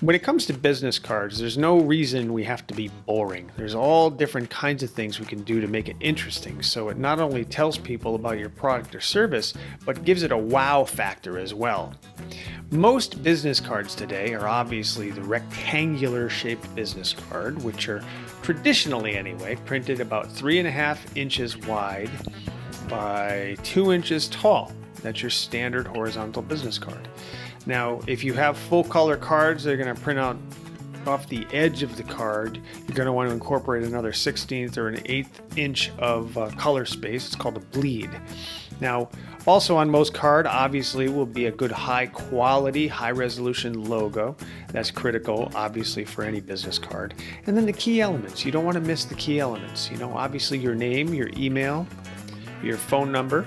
When it comes to business cards, there's no reason we have to be boring. There's all different kinds of things we can do to make it interesting. So it not only tells people about your product or service, but gives it a wow factor as well. Most business cards today are obviously the rectangular shaped business card, which are traditionally anyway, printed about 3.5 inches wide by 2 inches tall. That's your standard horizontal business card. Now, if you have full color cards, they're going to print out off the edge of the card. You're going to want to incorporate another 1/16 or an 1/8 inch of color space. It's called a bleed. Now, also on most card, obviously, will be a good high quality, high resolution logo. That's critical, obviously, for any business card. And then the key elements. You don't want to miss the key elements. Obviously your name, your email, your phone number,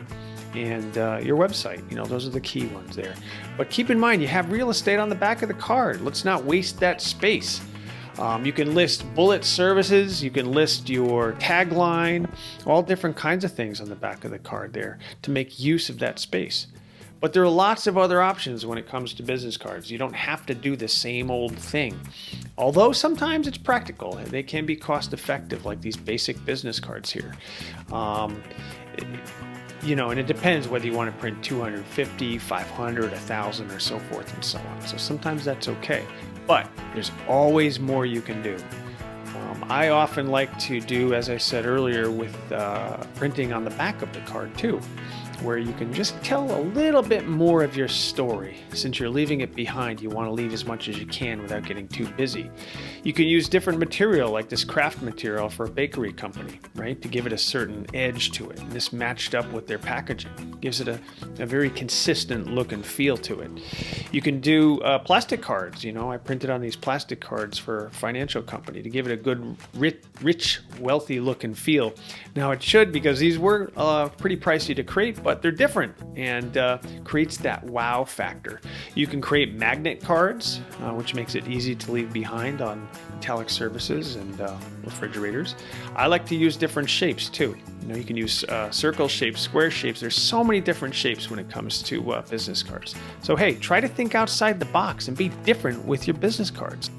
and your website. Those are the key ones there. But keep in mind, you have real estate on the back of the card. Let's not waste that space. You can list bullet services, you can list your tagline, all different kinds of things on the back of the card there to make use of that space. But there are lots of other options when it comes to business cards. You don't have to do the same old thing. Although sometimes it's practical. They can be cost effective, like these basic business cards here. And it depends whether you want to print 250, 500, 1,000, or so forth and so on. So sometimes that's okay. But there's always more you can do. I often like to do, as I said earlier, with printing on the back of the card too, where you can just tell a little bit more of your story. Since you're leaving it behind, you want to leave as much as you can without getting too busy. You can use different material, like this craft material for a bakery company, right, to give it a certain edge to it. And this matched up with their packaging gives it a very consistent look and feel to it. You can do plastic cards. I printed on these plastic cards for a financial company to give it a good, rich, wealthy look and feel. Now it should, because these were pretty pricey to create, but they're different and creates that wow factor. You can create magnet cards, which makes it easy to leave behind on metallic surfaces and refrigerators. I like to use different shapes too. You can use circle shapes, square shapes. There's so many different shapes when it comes to business cards. So hey, try to think outside the box and be different with your business cards.